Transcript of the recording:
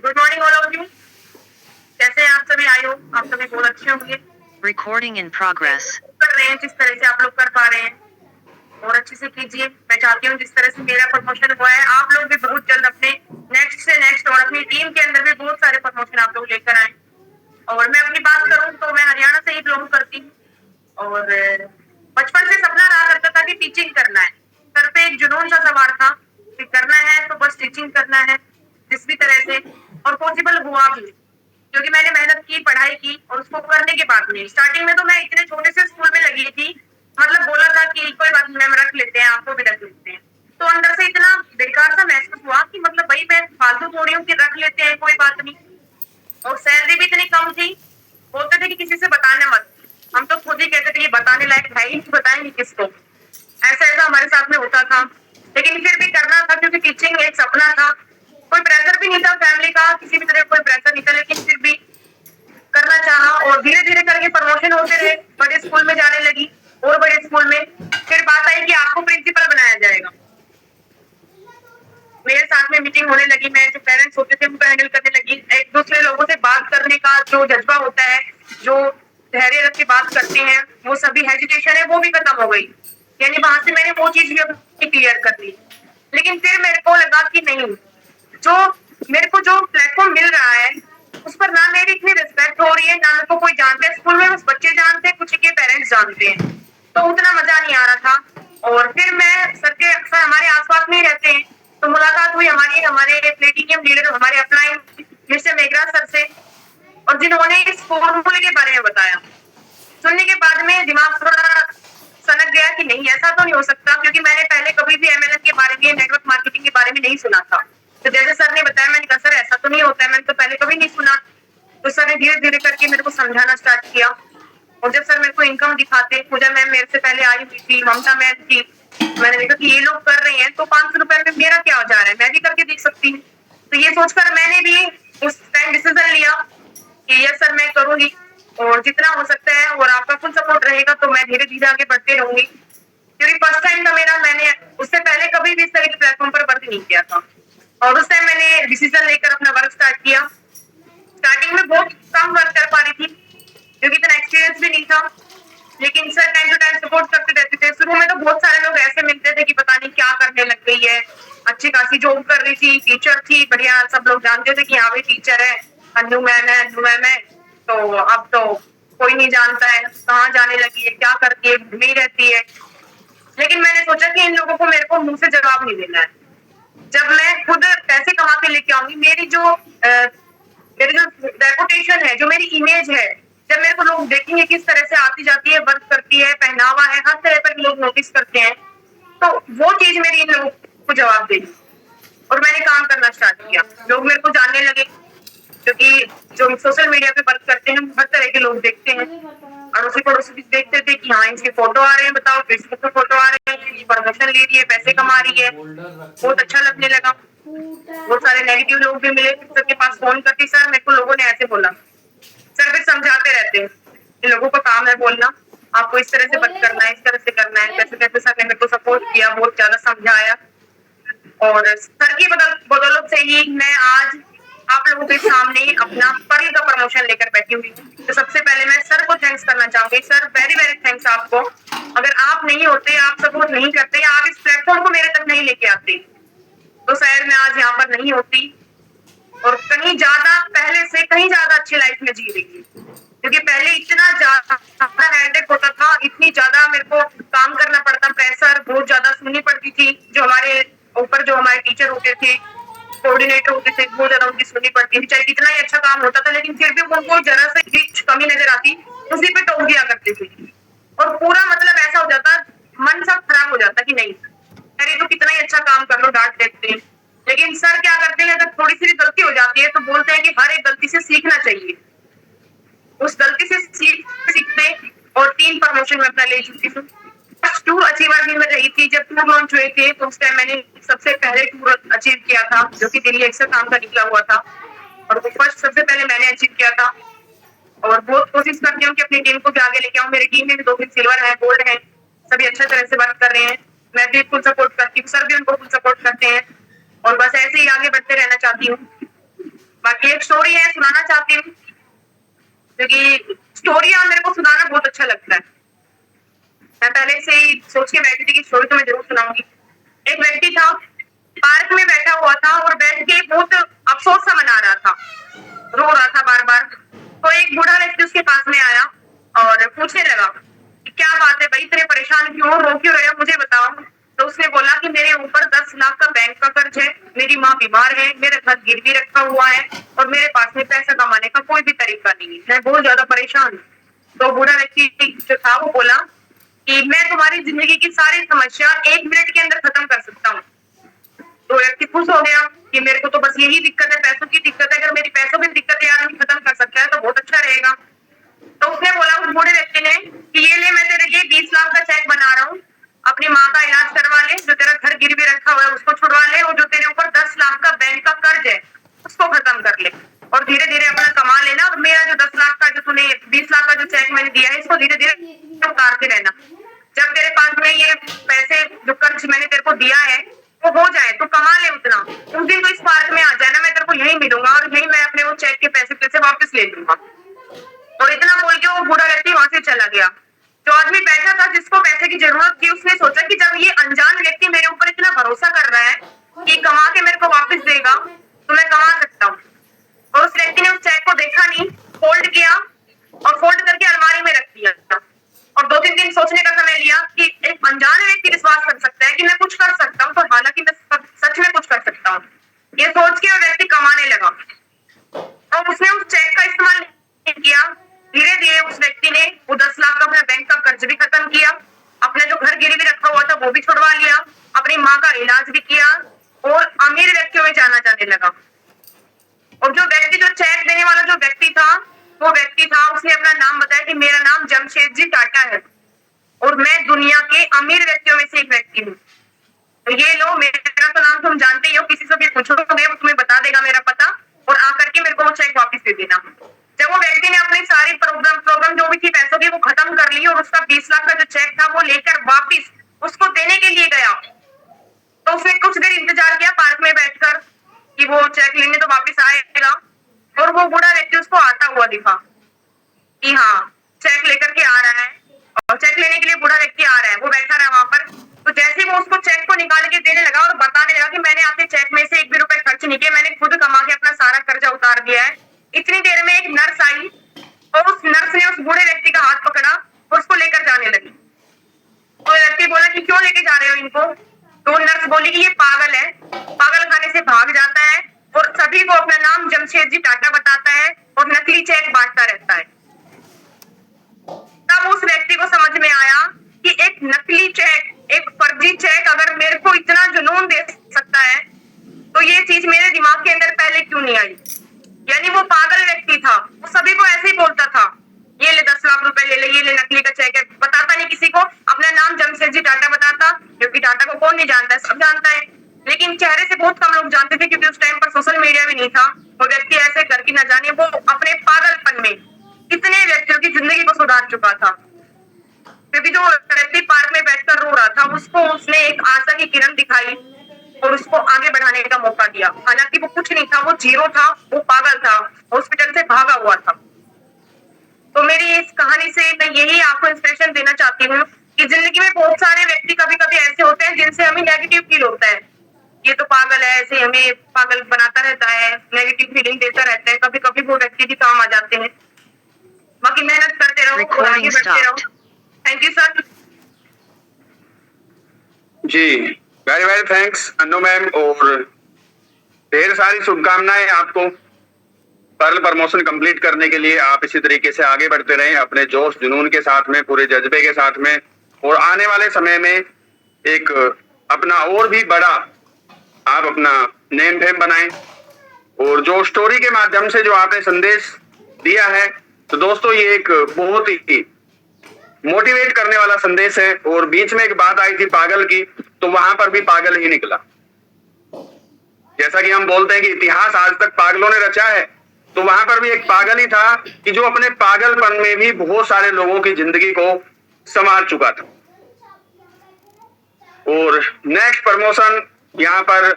Good morning all of you. कैसे हैं आप सभी? आई हो आप सभी बहुत अच्छे होंगे। Recording in progress. कर रहे हैं जिस तरह से आप लोग कर पा रहे हैं और अच्छे से कीजिए। मैं चाहती हूँ जिस तरह से मेरा प्रमोशन हुआ है आप लोग भी बहुत जल्द अपने नेक्स्ट से नेक्स्ट और अपनी टीम के अंदर भी बहुत सारे प्रमोशन आप लोग लेकर आए। और मैं अपनी बात करूँ तो मैं हरियाणा से ही बिलोंग करती हूँ और बचपन से सपना रहा करता था कि टीचिंग करना है। सर पे एक जुनून सा सवार था कि करना है तो बस टीचिंग करना है जिस भी तरह से, और पॉसिबल हुआ भी क्योंकि मैंने मेहनत की, पढ़ाई की और उसको करने के बाद में स्टार्टिंग में तो मैं इतने छोटे से स्कूल में लगी थी, मतलब बोला था कि कोई बात नहीं मैम रख लेते हैं, आपको भी रख लेते हैं। तो अंदर से इतना बेकार सा महसूस हुआ कि मतलब भाई मैं फालतू थोड़ी हूँ कि रख लेते हैं कोई बात नहीं। और सैलरी भी इतनी कम थी, बोलते थे कि किसी से बताना मत। हम तो खुद ही कहते थे कि बताने लायक है ही नहीं, बताएंगे किसको। ऐसा ऐसा हमारे साथ में होता था, लेकिन फिर भी करना था क्योंकि टीचिंग एक सपना था। कोई प्रेशर भी नहीं था फैमिली का, किसी भी तरह कोई प्रेशर नहीं था, लेकिन फिर भी करना चाहा और धीरे धीरे करके प्रमोशन होते रहे। बड़े स्कूल में जाने लगी और बड़े स्कूल में फिर बात आई कि आपको प्रिंसिपल बनाया जाएगा। मेरे साथ में मीटिंग होने लगी, मैं जो पेरेंट्स होते थे उनको हैंडल करने लगी। एक दूसरे लोगों से बात करने का जो जज्बा होता है, जो धैर्य रख के बात करते हैं, वो सभी हेजिटेशन है वो भी खत्म हो गई। यानी वहां से मैंने वो चीज भी अपनी क्लियर कर ली। लेकिन फिर मेरे को लगा कि नहीं, जो मेरे को जो प्लेटफॉर्म मिल रहा है उस पर ना मेरी इतनी रिस्पेक्ट हो रही है, ना मेरे को कोई जानते हैं। स्कूल में बस बच्चे जानते हैं, कुछ के पेरेंट्स जानते हैं, तो उतना मजा नहीं आ रहा था। और फिर मैं सर के अक्सर हमारे आसपास में ही रहते हैं, तो मुलाकात हुई हमारी हमारे प्लेटिनियम लीडर हमारे अपलाइन मिस्टर मेघराज सर से, और जिन्होंने इस फॉर्मूले के बारे में बताया। सुनने के बाद में दिमाग थोड़ा सनक गया कि नहीं ऐसा तो नहीं हो सकता, क्योंकि मैंने पहले कभी भी एमएलएम के बारे में, नेटवर्क मार्केटिंग के बारे में नहीं सुना था। तो जैसे सर ने बताया मैंने कहा सर ऐसा तो नहीं होता है, मैंने तो पहले कभी नहीं सुना। तो सर ने धीरे धीरे करके मेरे को समझाना स्टार्ट किया। और जब सर मेरे को इनकम दिखाते, पूजा मैम मेरे से पहले आई हुई थी, ममता मैम थी, मैंने देखा कि ये लोग कर रहे हैं तो 500 रुपए में मेरा क्या हो जा रहा है, मैं भी करके देख सकती हूँ। तो ये सोचकर मैंने भी उस टाइम डिसीजन लिया कि यस सर मैं करूंगी, और जितना हो सकता है और आपका फुल सपोर्ट रहेगा तो मैं धीरे धीरे आगे बढ़ते रहूंगी। क्योंकि फर्स्ट टाइम था मेरा, मैंने उससे पहले कभी भी इस तरह के प्लेटफॉर्म पर वर्क नहीं किया था। और उस टाइम मैंने डिसीजन लेकर अपना वर्क स्टार्ट किया। स्टार्टिंग में बहुत कम वर्क कर पा रही थी क्योंकि इतना एक्सपीरियंस भी नहीं था, लेकिन sir time to time support करते रहते थे। शुरू में तो बहुत सारे लोग ऐसे मिलते थे कि पता नहीं क्या करने लग गई है, अच्छी खासी जॉब कर रही थी, टीचर थी बढ़िया, सब लोग जानते थे कि हाँ भाई टीचर है, अन्नू मैम है, अन्नू मैम है। तो अब तो कोई नहीं जानता है कहाँ जाने लगी है, क्या करती है, घूमी रहती है। लेकिन मैंने सोचा कि इन लोगों को मेरे को मुंह से जवाब नहीं देना है। जब मैं खुद पैसे कमा के लेके आऊंगी, मेरी जो रेपुटेशन है, जो मेरी इमेज है, जब मेरे को लोग देखेंगे किस तरह से आती जाती है, वर्क करती है, पहनावा है, हर तरह पर लोग नोटिस करते हैं, तो वो चीज मेरी इन लोगों को जवाब देगी। और मैंने काम करना स्टार्ट किया, लोग मेरे को जानने लगे, क्योंकि जो सोशल मीडिया पे वर्क करते हैं हर तरह के लोग देखते हैं। अड़ोसी पड़ोसी भी देखते थे कि हाँ इसके फोटो आ रहे हैं, बताओ फेसबुक पे फोटो आ रहे हैं, प्रमोशन ले रही है, पैसे कमा रही है, बहुत अच्छा लगने लगा। बहुत सारे नेगेटिव लोग भी मिले, सर के पास फोन करती, सर मेरे को लोगों ने ऐसे बोला। सर फिर समझाते रहते हैं कि लोगों का काम है बोलना, आपको इस तरह से वर्क करना है, इस तरह से करना है। कैसे कैसे सर ने मेरे को सपोर्ट किया, बहुत ज्यादा समझाया। और सर की बदौलत से ही मैं आज आप लोगों के सामने अपना पर्ल का प्रमोशन लेकर बैठी हुई हूँ। तो सबसे पहले मैं सर को थैंक्स करना चाहूंगी। सर वेरी वेरी थैंक्स आपको। अगर आप नहीं होते, आप सपोर्ट नहीं करते, आप इस प्लेटफॉर्म को मेरे तक नहीं लेके आते, तो शायद मैं आज यहाँ पर नहीं होती और कहीं ज्यादा पहले से कहीं ज्यादा अच्छी लाइफ में जी रही थी। क्योंकि पहले इतना ज्यादा हेडेक होता था, इतनी ज्यादा मेरे को काम करना पड़ता, प्रेशर बहुत ज्यादा सुननी पड़ती थी। जो हमारे ऊपर जो हमारे टीचर होते थे, कोऑर्डिनेटर होते थे, बहुत ज्यादा उनकी सुननी पड़ती थी। चाहे कितना ही अच्छा काम होता था, लेकिन फिर भी उनको जरा से कुछ कमी नजर आती, उसी पे टोक दिया करते थे। और पूरा मतलब ऐसा हो जाता, मन सब खराब हो जाता कि नहीं अरे तो कितना ही अच्छा काम कर लो, डांट देते हैं। लेकिन सर क्या करते हैं, अगर थोड़ी सी भी गलती हो जाती है तो बोलते हैं कि हर एक गलती से सीखना चाहिए। उस गलती से सीखते और 3 प्रमोशन में अपना ले चुकी हूँ। फर्स्ट टूर अचीवर भी मैं रही थी। जब टूर लॉन्च हुए थे तो उस टाइम मैंने सबसे पहले टूर अचीव किया था, जो कि दिल्ली एक्सर काम का निकला हुआ था, और वो फर्स्ट सबसे पहले मैंने अचीव किया था। और बहुत कोशिश करती हूँ कि अपनी टीम को भी आगे लेके आऊँ। मेरी टीम में भी 2 सिल्वर है, गोल्ड है, सभी अच्छे तरह से वर्क कर रहे हैं। मैं भी फुल सपोर्ट करती हूँ, सर भी उनको फुल सपोर्ट करते हैं, और बस ऐसे ही आगे बढ़ते रहना चाहती हूँ। बाकी एक स्टोरी है, सुनाना चाहती हूँ, क्योंकि स्टोरियां मेरे को सुनाना बहुत अच्छा लगता है। मैं पहले से ही सोच के बैठी थी कि स्टोरी तो मैं जरूर सुनाऊंगी। एक व्यक्ति था, पार्क में बैठा हुआ था और बैठ के बहुत अफसोस सा मना रहा था, रो रहा था बार बार। तो एक बूढ़ा व्यक्ति उसके पास में आया और पूछने लगा कि क्या बात है भाई, इतने परेशान क्यों हो, रो क्यों रहे हो, मुझे बताओ। तो उसने बोला कि मेरे ऊपर 10 लाख का बैंक का कर्ज है, मेरी माँ बीमार है, मेरा घर गिरवी रखा हुआ है और मेरे पास में पैसा कमाने का कोई भी तरीका नहीं है, मैं बहुत ज्यादा परेशान हूँ। तो बूढ़ा व्यक्ति जो था वो बोला कि मैं तुम्हारी जिंदगी की सारी समस्या 1 मिनट के अंदर खत्म कर सकता हूँ। तो व्यक्ति खुश हो गया कि मेरे को तो बस यही दिक्कत है, पैसों की दिक्कत है, अगर मेरी पैसों की दिक्कत है आदमी खत्म कर सकता है तो बहुत अच्छा रहेगा। तो उसने बोला उस बूढ़े व्यक्ति ने कि ये ले, मैं तेरे लिए 20 लाख का चेक बना रहा हूँ, अपनी माँ का इलाज करवा ले, जो तेरा घर गिरवी रखा हुआ है उसको छुड़वा ले, और जो तेरे ऊपर 10 लाख का बैंक का कर्ज है उसको खत्म कर ले, और धीरे धीरे अपना कमा लेना, और मेरा जो 10 लाख का जो तूने 20 लाख का जो चेक मैंने दिया है इसको धीरे धीरे उतारते रहना। जब तेरे पास में ये पैसे जो कर्ज मैंने तेरे को दिया है वो हो जाए तो कमा ले उतना, उस दिन तो इस पार्क में आ जाए ना, मैं तेरे को यही मिलूंगा और यही मैं अपने वो चेक के पैसे वापस ले लूंगा। और इतना बोल के वो बूढ़ा व्यक्ति वहां से चला गया। जो आदमी बैठा था जिसको पैसे की जरूरत थी उसने सोचा कि जब ये अनजान व्यक्ति मेरे ऊपर इतना भरोसा कर रहा है कि कमा के मेरे को वापस देगा तो मैं कमा सकता हूँ। और उस व्यक्ति ने उस चेक को देखा नहीं, फोल्ड किया और फोल्ड करके अलमारी में रख दिया, और 2-3 दिन सोचने का समय लिया कि एक अनजान व्यक्ति विश्वास कर सकता है कि मैं कुछ कर सकता हूँ, तो हालांकि मैं सच में कुछ कर सकता हूँ। ये सोच के वो व्यक्ति कमाने लगा और उसने उस चेक का इस्तेमाल किया। धीरे धीरे उस व्यक्ति ने वो 10 लाख का अपना बैंक का कर्ज भी खत्म किया, अपना जो घर गिरवी रखा हुआ था वो भी छुड़वा लिया, अपनी माँ का इलाज भी किया और अमीर व्यक्तियों में जाना जाने लगा। और जो व्यक्ति, जो चेक देने वाला जो व्यक्ति था, वो व्यक्ति था, उसने अपना नाम बताया कि मेरा नाम जमशेदजी टाटा है और मैं दुनिया के अमीर व्यक्तियों में से एक व्यक्ति हूँ। तो ये लो, मेरा तो नाम तुम जानते ही हो, किसी से भी पूछोगे वो तुम्हें बता देगा मेरा पता, और आकर के मेरे को वो चेक वापस दे देना। जब वो व्यक्ति ने अपनी सारी प्रॉब्लम जो भी थी पैसों की वो खत्म कर ली और उसका 20 लाख का जो चेक था वो लेकर वापिस उसको देने के लिए गया, तो उसने कुछ देर इंतजार किया पार्क में बैठकर कि वो चेक लेने तो वापिस आएगा, और वो बूढ़ा व्यक्ति उसको आता हुआ दिखा कि हाँ चेक लेकर के आ रहा है, और चेक लेने के लिए बूढ़ा व्यक्ति आ रहा है, वो बैठा रहा वहां पर। तो जैसे वो उसको चेक को निकाल के देने लगा और बताने लगा कि मैंने आपके चेक में से 1 भी रुपए खर्च नहीं किया, मैंने खुद कमा के अपना सारा कर्जा उतार दिया है। इतनी देर में एक नर्स आई और उस नर्स ने उस बूढ़े व्यक्ति का हाथ पकड़ा और उसको लेकर जाने लगी। तो व्यक्ति बोला कि क्यों लेके जा रहे हो इनको? तो नर्स बोली कि ये पागल है, पागल खाने से भाग जाता है और सभी को अपना नाम जमशेदजी टाटा बताता है और नकली चेक बांटता रहता है। तब उस व्यक्ति को समझ में आया कि एक नकली चेक, एक फर्जी चेक अगर मेरे को इतना जुनून दे सकता है तो ये चीज मेरे दिमाग के अंदर पहले क्यों नहीं आई। यानी वो पागल व्यक्ति था, वो सभी को ऐसे ही बोलता था, ये ले 10 लाख रुपए ले ले, ये ले नकली का चेक है, बताता नहीं किसी को, अपना नाम जमशेदजी टाटा बताता, क्योंकि टाटा को कौन नहीं जानता है, सब जानता है, लेकिन चेहरे से बहुत कम लोग जानते थे क्योंकि उस टाइम पर सोशल मीडिया भी नहीं था। वो व्यक्ति ऐसे करके न जाने वो अपने पागलपन में कितने व्यक्तियों की जिंदगी को सुधार चुका था। क्योंकि जो व्यक्ति पार्क में बैठकर रो रहा था उसको उसने एक आशा की किरण दिखाई और उसको आगे बढ़ाने का मौका दिया। हालांकि वो कुछ नहीं था, वो जीरो था, वो पागल था, हॉस्पिटल से भागा हुआ था। तो मेरी इस कहानी से मैं यही आपको इंस्पिरेशन देना चाहती हूँ कि जिंदगी में बहुत सारे व्यक्ति कभी कभी ऐसे होते हैं जिनसे हमें नेगेटिव फील होता है, ये तो पागल है, ऐसे हमें पागल बनाता रहता है, नेगेटिव फीलिंग देता रहता है। कभी कभी वो व्यक्ति भी काम आ जाते हैं। बाकी मेहनत करते रहो और आगे बढ़ते रहो। Thank you sir. जी very very thanks Annu ma'am, और ढेर सारी शुभकामनाएं आपको पर्ल प्रमोशन कंप्लीट करने के लिए। आप इसी तरीके से आगे बढ़ते रहें अपने जोश जुनून के साथ में, पूरे जज्बे के साथ में, और आने वाले समय में एक अपना और भी बड़ा आप अपना नेम फेम बनाएं। और जो स्टोरी के माध्यम से जो आपने संदेश दिया है तो दोस्तों ये एक बहुत ही मोटिवेट करने वाला संदेश है। और बीच में एक बात आई थी पागल की, तो वहां पर भी पागल ही निकला। जैसा कि हम बोलते हैं कि इतिहास आज तक पागलों ने रचा है, तो वहां पर भी एक पागल ही था कि जो अपने पागलपन में भी बहुत सारे लोगों की जिंदगी को संवार चुका था। और नेक्स्ट प्रमोशन यहाँ पर